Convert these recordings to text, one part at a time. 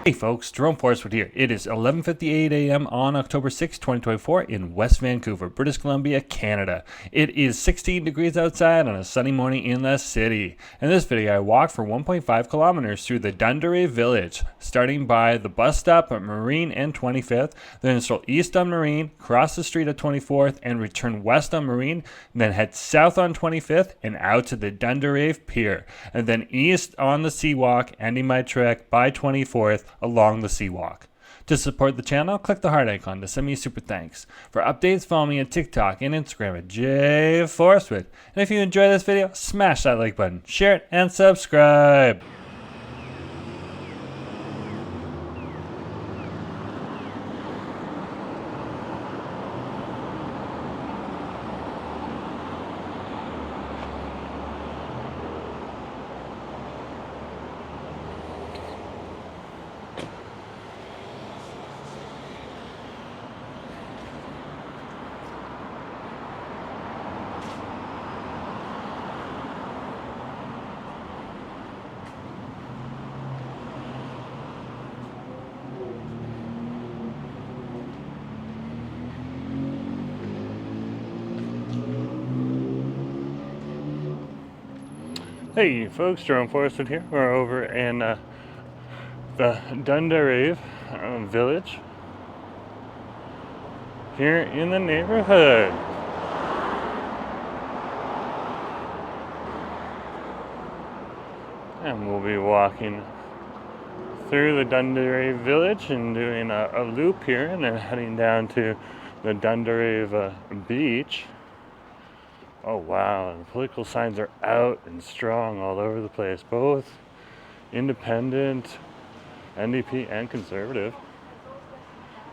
Hey folks, Jerome Forestwood here. It is 11:58 a.m. on October 6, 2024 in West Vancouver, British Columbia, Canada. It is 16 degrees outside on a sunny morning in the city. In this video, I walked for 1.5 kilometers through the Dundarave Village, starting by the bus stop at Marine and 25th, then stroll east on Marine, cross the street at 24th, and return west on Marine, then head south on 25th and out to the Dundarave Pier, and then east on the Seawalk, ending my trek by 24th along the Seawalk. To support the channel, click the heart icon to send me a super thanks. For updates, follow me on TikTok and Instagram at jforestwood. And if you enjoyed this video, smash that like button, share it, and subscribe. Hey folks, Jerome Forestwood here. We're over in the Dundarave Village here in the neighborhood. And we'll be walking through the Dundarave Village and doing a loop here and then heading down to the Dundarave beach. Oh wow, the political signs are out and strong all over the place, both independent, NDP, and conservative.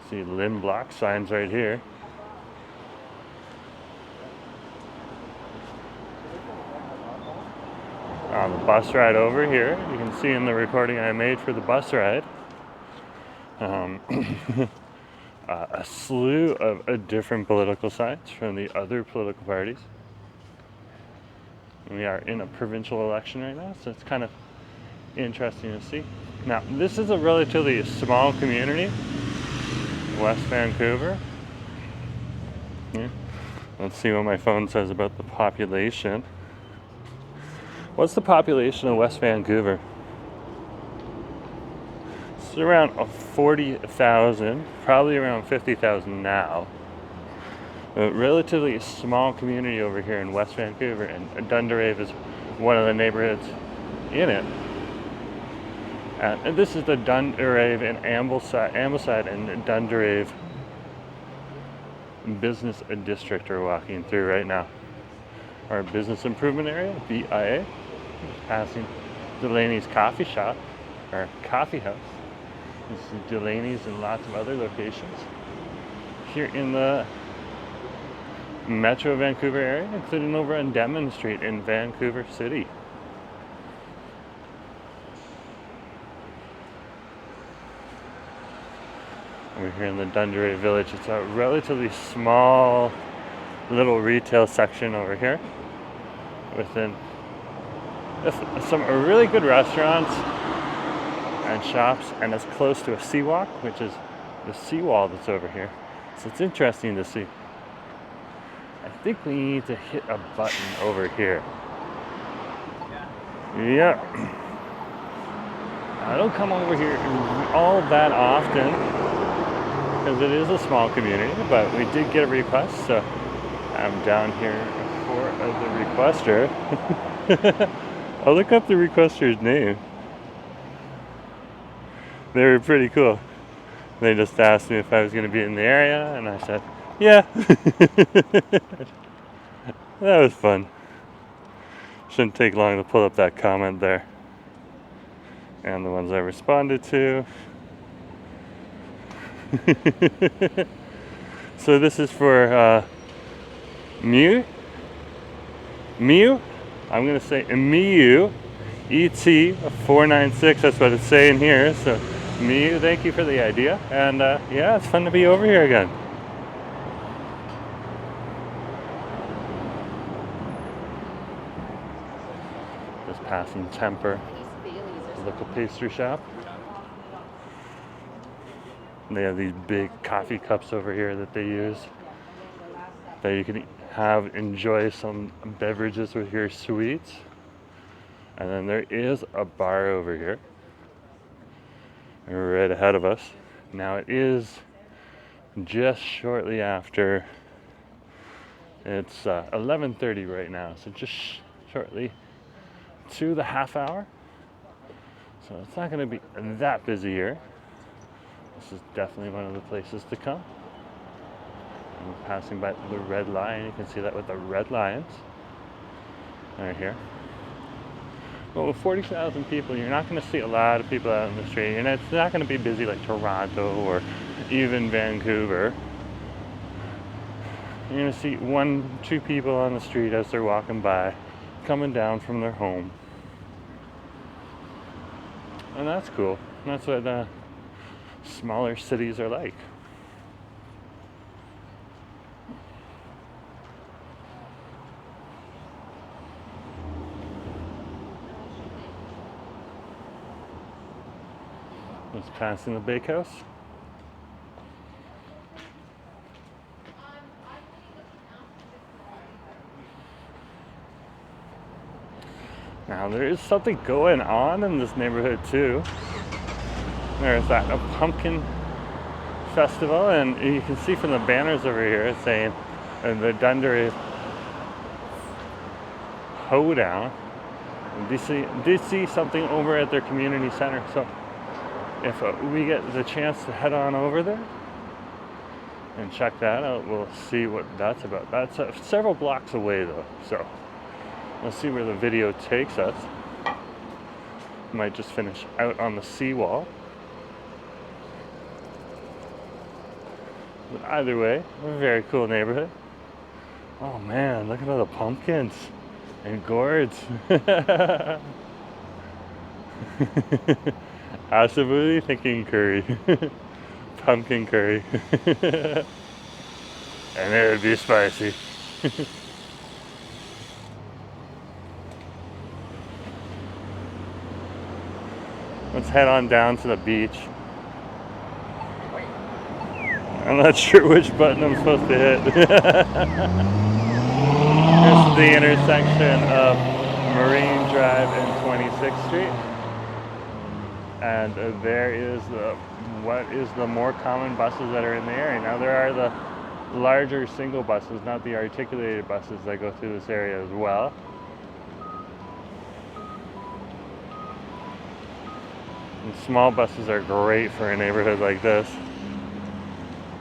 See Lynn Block signs right here. On the bus ride over here, you can see in the recording I made for the bus ride, a slew of different political signs from the other political parties. We are in a provincial election right now, so it's kind of interesting to see. Now, this is a relatively small community, West Vancouver. Yeah. Let's see what my phone says about the population. What's the population of West Vancouver? It's around 40,000, probably around 50,000 now. A relatively small community over here in West Vancouver, and Dundarave is one of the neighborhoods in it. And this is the Dundarave and Ambleside and Dundarave business district we're walking through right now. Our business improvement area, BIA, passing Delaney's coffee shop, or coffee house. This is Delaney's and lots of other locations here in the Metro Vancouver area, including over on Denman Street in Vancouver City. We're here in the Dundarave Village. It's a relatively small little retail section over here within some really good restaurants and shops, and it's close to a Seawalk, which is the seawall that's over here. So it's interesting to see. I think we need to hit a button over here. Yeah. I don't come over here all that often because it is a small community, but we did get a request, so I'm down here for the requester. I'll look up the requester's name. They were pretty cool. They just asked me if I was going to be in the area, and I said, yeah. That was fun. Shouldn't take long to pull up that comment there. And the ones I responded to. So this is for Mew. I'm going to say Mew. ET496, that's what it's saying here. So Mew, thank you for the idea. And yeah, it's fun to be over here again. Just passing Temper, local pastry shop. They have these big coffee cups over here that they use, that you can enjoy some beverages with your sweets. And then there is a bar over here, right ahead of us. Now it is just shortly after. It's 11:30 right now, so just shortly to the half hour. So it's not going to be that busy here. This is definitely one of the places to come. I'm passing by the red line. You can see that with the red lions right here. But with 40,000 people, you're not going to see a lot of people out in the street. And it's not going to be busy like Toronto or even Vancouver. You're going to see 1-2 people on the street as they're walking by, coming down from their home. And that's cool. That's what smaller cities are like. Just passing the bakehouse. Now there is something going on in this neighborhood too. There's that a pumpkin festival, and you can see from the banners over here it's saying the Dundarave Hoedown. Did see something over at their community center, so if we get the chance to head on over there and check that out, we'll see what that's about. That's several blocks away though, so let's see where the video takes us. Might just finish out on the seawalk. But either way, a very cool neighborhood. Oh man, look at all the pumpkins and gourds. Absolutely thinking curry. Pumpkin curry. And it would be spicy. Let's head on down to the beach. I'm not sure which button I'm supposed to hit. This is the intersection of Marine Drive and 26th Street. And there is what is the more common buses that are in the area. Now there are the larger single buses, not the articulated buses that go through this area as well. And small buses are great for a neighborhood like this.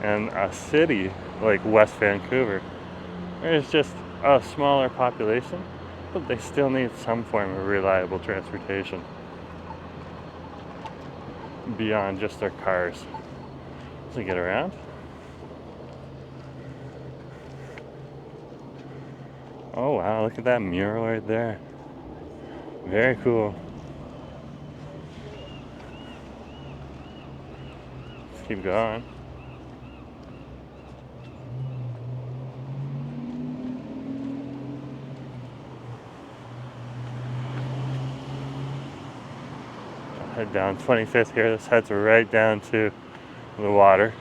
And a city like West Vancouver, there's just a smaller population, but they still need some form of reliable transportation beyond just their cars to get around. Oh wow, look at that mural right there. Very cool. Let's keep going. Head down 25th here. This heads right down to the water.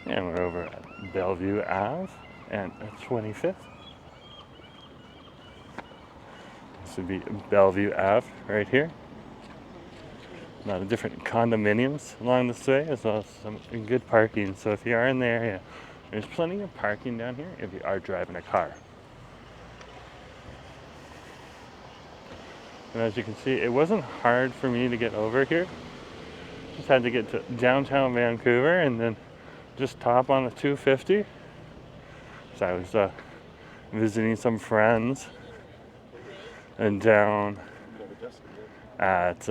And we're over at Bellevue Ave and 25th. This would be Bellevue Ave right here. A lot of different condominiums along this way, as well as some good parking. So if you are in the area, there's plenty of parking down here if you are driving a car. And as you can see, it wasn't hard for me to get over here. Just had to get to downtown Vancouver and then just top on the 250. So I was visiting some friends and down at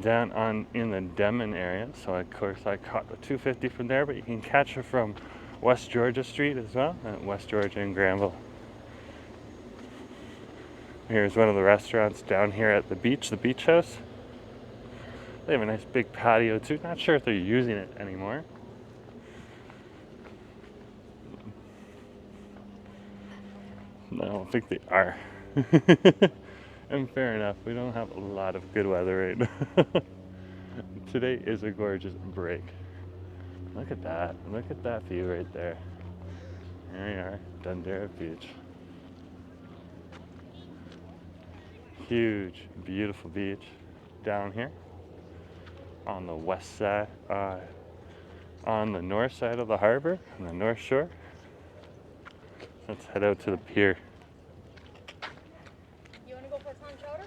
down on in the Denman area. So of course I caught the 250 from there, but you can catch it from West Georgia Street as well, at West Georgia and Granville. Here's one of the restaurants down here at the beach house. They have a nice big patio too. Not sure if they're using it anymore. No, I don't think they are. And fair enough, we don't have a lot of good weather right now. Today is a gorgeous break. Look at that. Look at that view right there. There we are, Dundarave Beach. Huge, beautiful beach down here on the west side, on the north side of the harbor, on the north shore. Let's head out to the pier. You want to go for a clam chowder?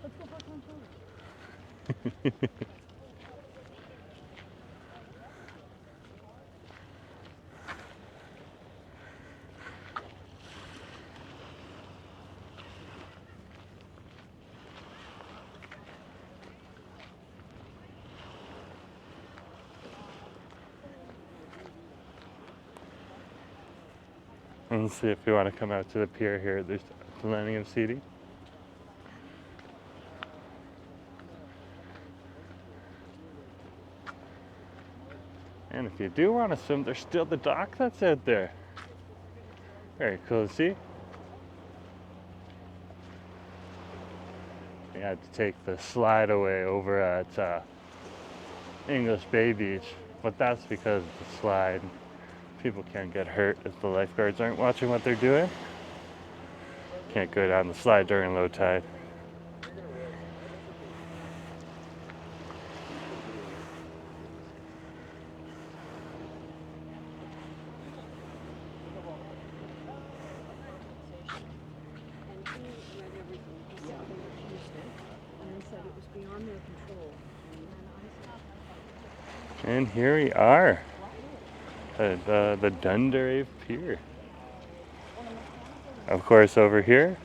Let's go for a clam chowder. Let's see if we want to come out to the pier here. There's plenty of seating. And if you do want to swim, there's still the dock that's out there. Very cool to see. We had to take the slide away over at English Bay Beach, but that's because of the slide. People can't get hurt if the lifeguards aren't watching what they're doing. Can't go down the slide during low tide. And here we are at the Dundarave Pier. Of course, over here,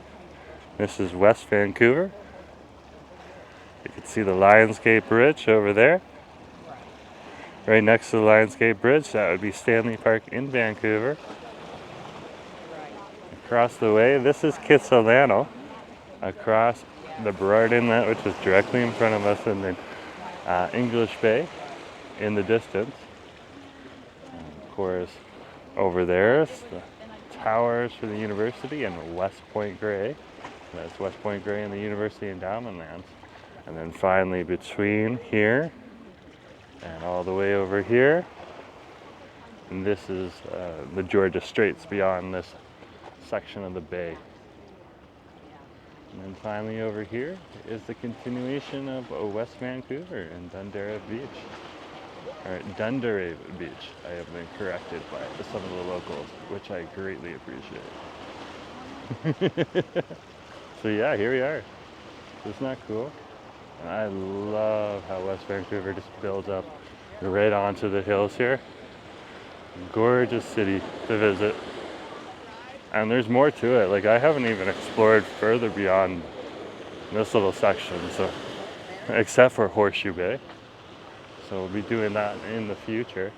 this is West Vancouver. You can see the Lionsgate Bridge over there. Right next to the Lionsgate Bridge, that would be Stanley Park in Vancouver. Across the way, this is Kitsilano. Across the Burrard Inlet, which is directly in front of us, and then English Bay in the distance. And of course, over there is the towers for the university and West Point Grey. That's West Point Grey and the University Endowment Lands. And then finally between here and all the way over here, and this is the Georgia Straits beyond this section of the bay. And then finally over here is the continuation of West Vancouver and Dundarave Beach. Or Dundarave Beach. I have been corrected by some of the locals, which I greatly appreciate. So yeah, here we are. Isn't that cool? And I love how West Vancouver just builds up right onto the hills here. Gorgeous city to visit. And there's more to it. Like, I haven't even explored further beyond this little section, so except for Horseshoe Bay. So we'll be doing that in the future.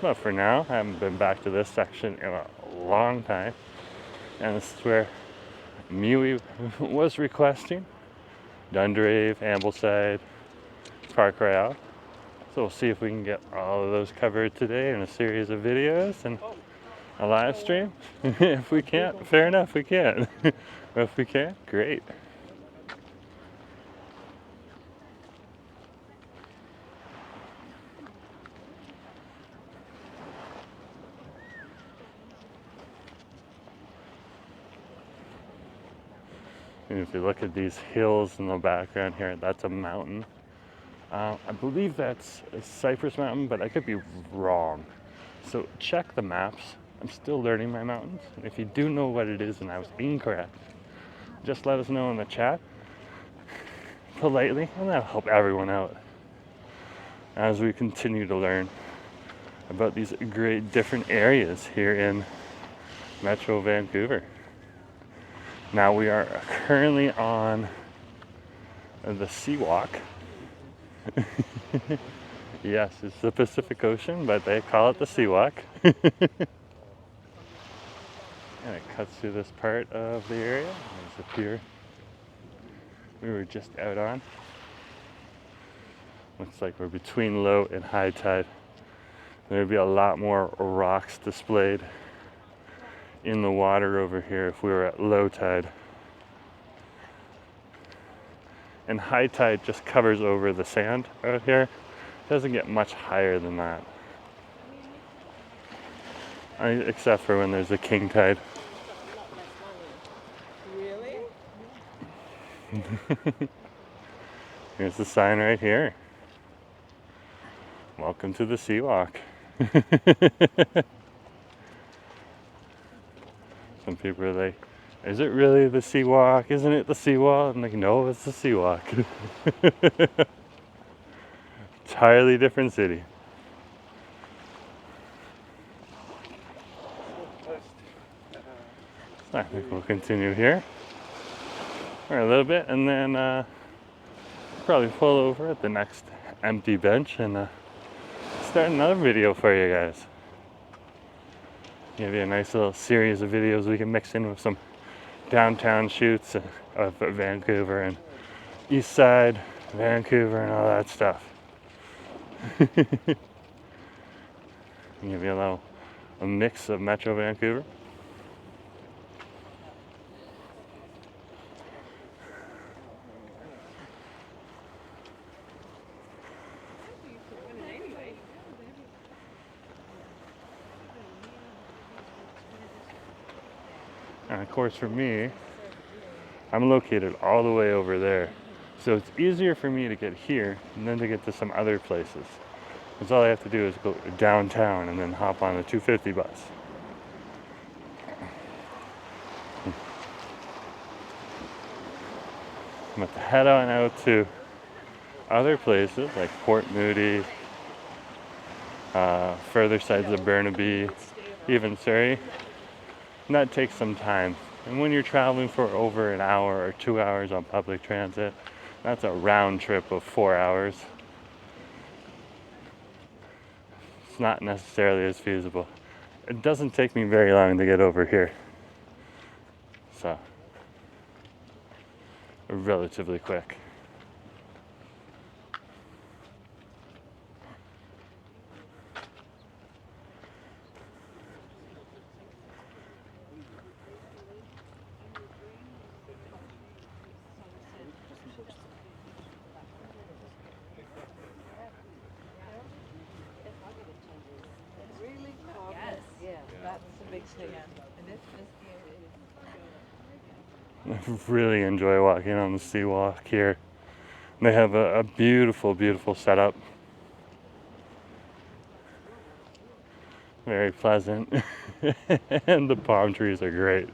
But for now, I haven't been back to this section in a long time. And this is where Mui was requesting. Dundarave, Ambleside, Park Royale. So we'll see if we can get all of those covered today in a series of videos and a live stream. If we can't, fair enough, we can't. If we can, great. And if you look at these hills in the background here, that's a mountain. I believe that's a Cypress Mountain, but I could be wrong. So check the maps. I'm still learning my mountains. And if you do know what it is and I was incorrect, just let us know in the chat politely, and that'll help everyone out as we continue to learn about these great different areas here in Metro Vancouver. Now we are currently on the Seawalk. Yes, it's the Pacific Ocean, but they call it the Seawalk. And it cuts through this part of the area. There's the pier we were just out on. Looks like we're between low and high tide. There'd be a lot more rocks displayed in the water over here if we were at low tide. And high tide just covers over the sand out here. It doesn't get much higher than that. Except for when there's a king tide. Really? Here's the sign right here. Welcome to the Seawalk. Some people are like, is it really the Seawalk? Isn't it the Seawalk? I'm like, no, it's the Seawalk. Entirely different city. So I think we'll continue here for a little bit and then probably pull over at the next empty bench and start another video for you guys. Give you a nice little series of videos we can mix in with some downtown shoots of Vancouver and east side Vancouver and all that stuff. Give you a mix of Metro Vancouver. And of course for me, I'm located all the way over there. So it's easier for me to get here and then to get to some other places. Because all I have to do is go downtown and then hop on the 250 bus. I'm about to head on out to other places like Port Moody, further sides of Burnaby, even Surrey. And that takes some time. And when you're traveling for over an hour or 2 hours on public transit, that's a round trip of 4 hours. It's not necessarily as feasible. It doesn't take me very long to get over here. So, relatively quick. I really enjoy walking on the Seawalk here. They have a beautiful, beautiful setup. Very pleasant. And the palm trees are great.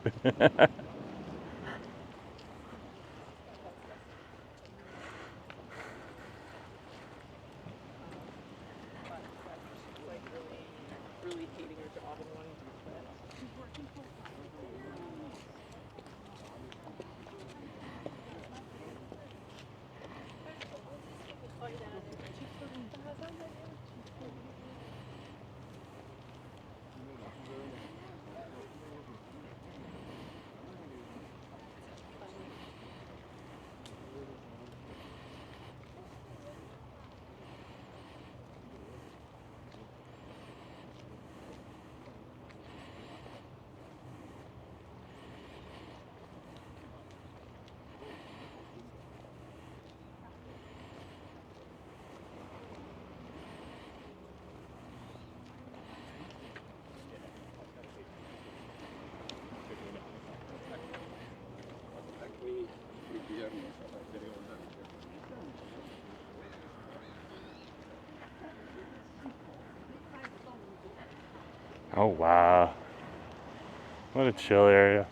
Oh wow, what a chill area.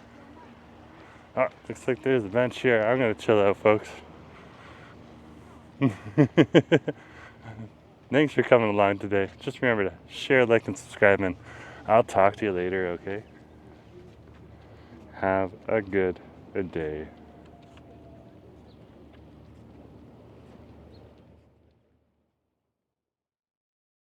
Oh, looks like there's a bench here. I'm gonna chill out, folks. Thanks for coming along today. Just remember to share, like, and subscribe, and I'll talk to you later, okay? Have a good day. a day.